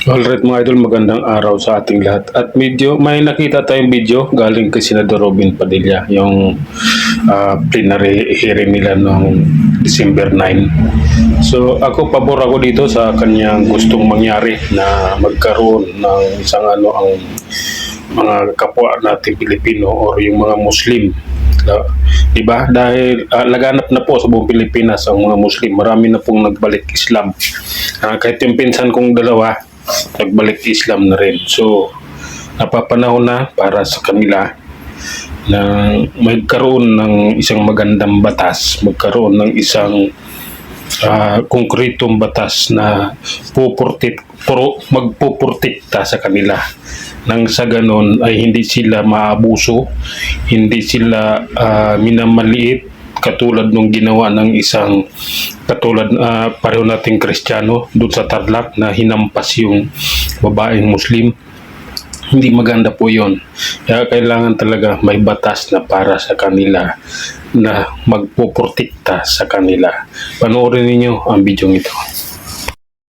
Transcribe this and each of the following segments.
Alright mga idol, magandang araw sa ating lahat. At may nakita tayong video galing kay Senador Robin Padilla, yung plenary hearing nila noong December 9. So ako, pabor ako dito sa kanyang gustong mangyari na magkaroon ng isang ang mga kapwa natin Pilipino or yung mga Muslim. Diba? Dahil laganap na po sa buong Pilipinas ang mga Muslim. Marami na pong nagbalik Islam. Kahit yung pinsan kong dalawa, nagbalik Islam na rin. So, napapanahon na para sa kanila na magkaroon ng isang magandang batas, magkaroon ng isang konkretong batas na magpuportikta sa kanila. Nang sa ganon ay hindi sila maabuso, hindi sila minamaliit katulad nung ginawa ng isang katulad pareho nating Kristiyano doon sa Tarlac na hinampas yung babaeng Muslim. Hindi maganda po yon. Kaya kailangan talaga may batas na para sa kanila na magpoprotekta sa kanila. Panoorin ninyo ang video ito.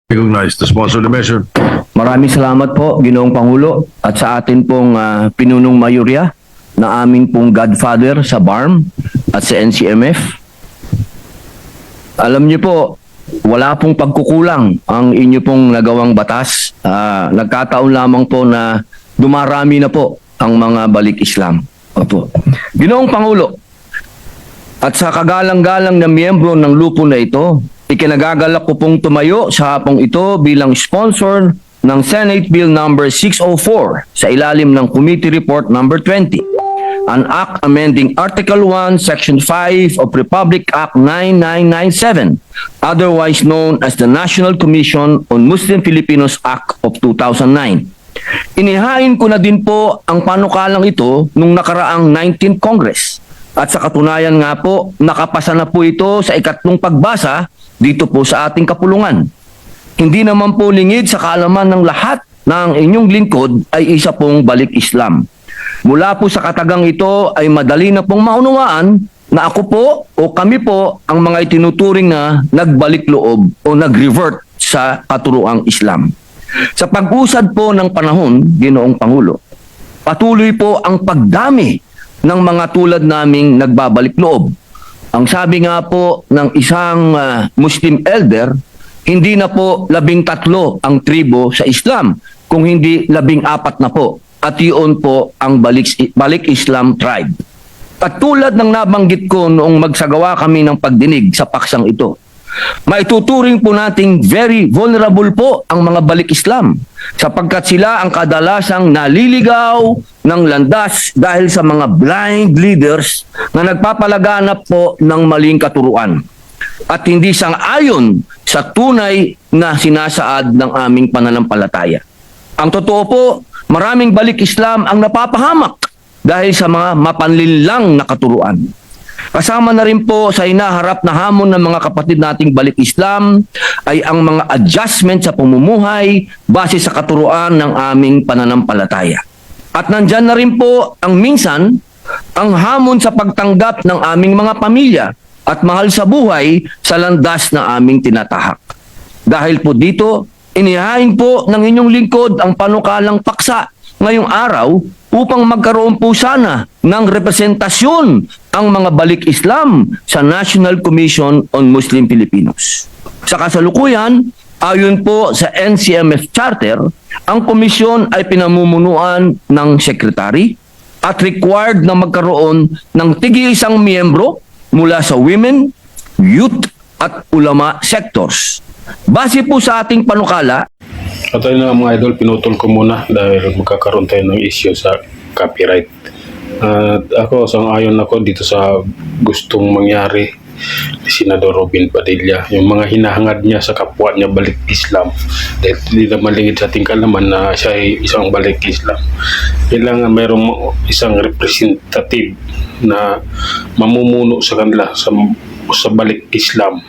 Recognize the sponsor of the measure. Maraming salamat po, Ginoong Pangulo, at sa atin pong pinunong mayorya na aming pong godfather sa BARM at sa NCMF. Alam niyo po, wala pong pagkukulang ang inyo pong nagawang batas. Nagkataon lamang po na dumarami na po ang mga balik Islam. Opo. Ginoong Pangulo, at sa kagalang-galang na miyembro ng lupo na ito, ikinagagalak ko pong tumayo sa hapong ito bilang sponsor ng Senate Bill number 604 sa ilalim ng Committee Report number 20, an act amending Article 1, Section 5 of Republic Act 9997, otherwise known as the National Commission on Muslim Filipinos Act of 2009. Inihain ko na din po ang panukalang ito nung nakaraang 19th Congress. At sa katunayan nga po, nakapasa na po ito sa ikatlong pagbasa dito po sa ating kapulungan. Hindi naman po lingid sa kaalaman ng lahat na ang inyong lingkod ay isa pong balik Islam. Mula po sa katagang ito ay madali na pong maunawaan na ako po o kami po ang mga itinuturing na nagbalik loob o nag-revert sa katuruang Islam. Sa pag-usad po ng panahon, Ginoong Pangulo, patuloy po ang pagdami ng mga tulad naming nagbabalik loob. Ang sabi nga po ng isang Muslim elder, hindi na po 13 ang tribo sa Islam, kung hindi 14 na po. At yun po ang balik Islam tribe. At tulad ng nabanggit ko noong magsagawa kami ng pagdinig sa paksang ito, maituturing po nating very vulnerable po ang mga balik Islam sapagkat sila ang kadalasang naliligaw ng landas dahil sa mga blind leaders na nagpapalaganap po ng maling katuruan at hindi sang-ayon sa tunay na sinasaad ng aming pananampalataya. Ang totoo po, maraming balik Islam ang napapahamak dahil sa mga mapanlinlang na katuruan. Kasama na rin po sa hinaharap na hamon ng mga kapatid nating balik Islam ay ang mga adjustment sa pamumuhay base sa katuruan ng aming pananampalataya. At nandyan na rin po ang minsan ang hamon sa pagtanggap ng aming mga pamilya at mahal sa buhay sa landas na aming tinatahak. Dahil po dito, inihain po ng inyong lingkod ang panukalang paksa ngayong araw upang magkaroon po sana ng representasyon ang mga balik Islam sa National Commission on Muslim Filipinos. Sa kasalukuyan, ayon po sa NCMF Charter, ang komisyon ay pinamumunuan ng sekretary at required na magkaroon ng tig-isang miyembro mula sa women, youth at ulama sectors. Base po sa ating panukala, At ayun na mga idol, pinutol ko muna dahil magkakaroon tayo ng issue sa copyright. At ako, sang-ayon ako dito sa gustong mangyari ni Senador Robin Padilla. Yung mga hinahangad niya sa kapwa niya balik Islam. Dahil hindi naman lingid sa ating kalaman na siya ay isang balik Islam. Kailangan mayroong isang representative na mamumuno sa kanila sa balik Islam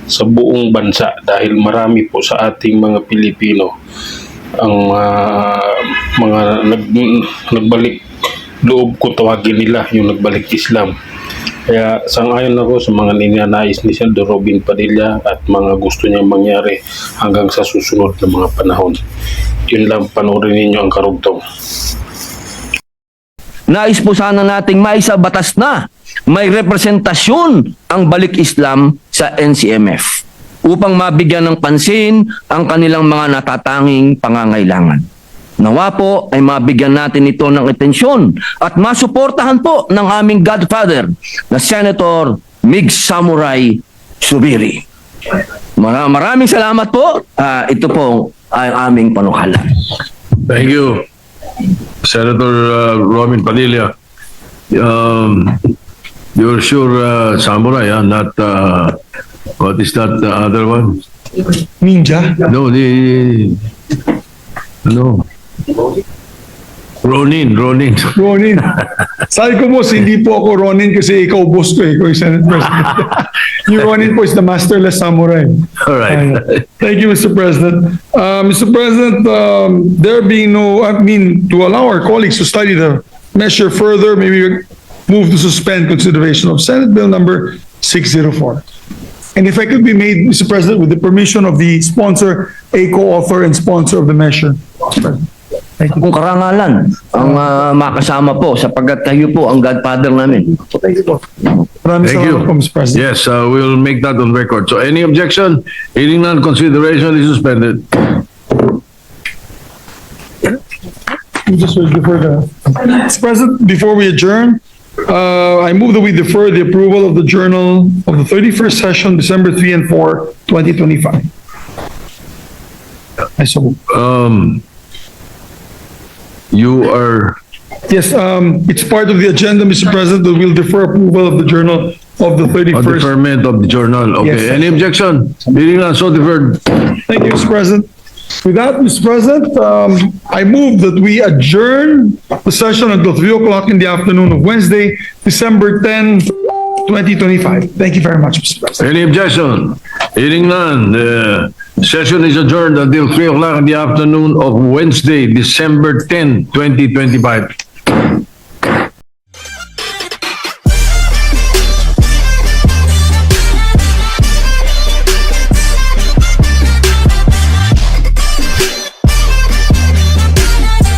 sa buong bansa dahil marami po sa ating mga Pilipino ang mga nagbalik loob ko tawagin nila yung nagbalik Islam. Kaya sang-ayon ako sa mga ninanais ni Senador Robin Padilla at mga gusto niyang mangyari hanggang sa susunod na mga panahon. yun lang, panoorin ninyo ang karugtong. Nais po sana nating maisabatas na may representasyon ang Balik Islam sa NCMF upang mabigyan ng pansin ang kanilang mga natatanging pangangailangan. Nawa po ay mabigyan natin ito ng atensyon at masuportahan po ng aming godfather na Senator Mig Samurai Subiri. Maraming salamat po. Ito po ang aming panukala. Thank you, Senator Robin Padilla. You're sure samurai, not what is that other one? Ninja. No, Ronin. Ronin. Sabi ko, boss, hindi po ako Ronin kasi ikaw boss ko eh. Ikaw yung Senate President. Yung Ronin po is the masterless samurai. All right. Thank you, Mr. President. Mr. President, there being to allow our colleagues to study the measure further, maybe move to suspend consideration of Senate Bill number 604. And if I could be made, Mr. President, with the permission of the sponsor, a co-author and sponsor of the measure. Kung karangalan ang makasama po sapagkat kayo po ang godfather namin. Thank you po. Maraming Thank you. salamat po, Mr. President. Yes, we'll make that on record. So any objection? Hearing none, consideration is suspended. We just will defer the. Mr. President, before we adjourn, I move that we defer the approval of the journal of the 31st session, December 3 and 4, 2025. I so move. You are, Yes, it's part of the agenda, Mr. President, that we'll defer approval of the journal of the on 31st. deferment of the journal. Okay, Yes, sir. any objection? Hearing none, so deferred. Thank you, Mr. President. With that, Mr. President, I move that we adjourn the session until 3 o'clock in the afternoon of Wednesday, December 10, 2025. Thank you very much, Mr. President. Any objection? Hearing none, the session is adjourned until 3 o'clock in the afternoon of Wednesday, December 10, 2025.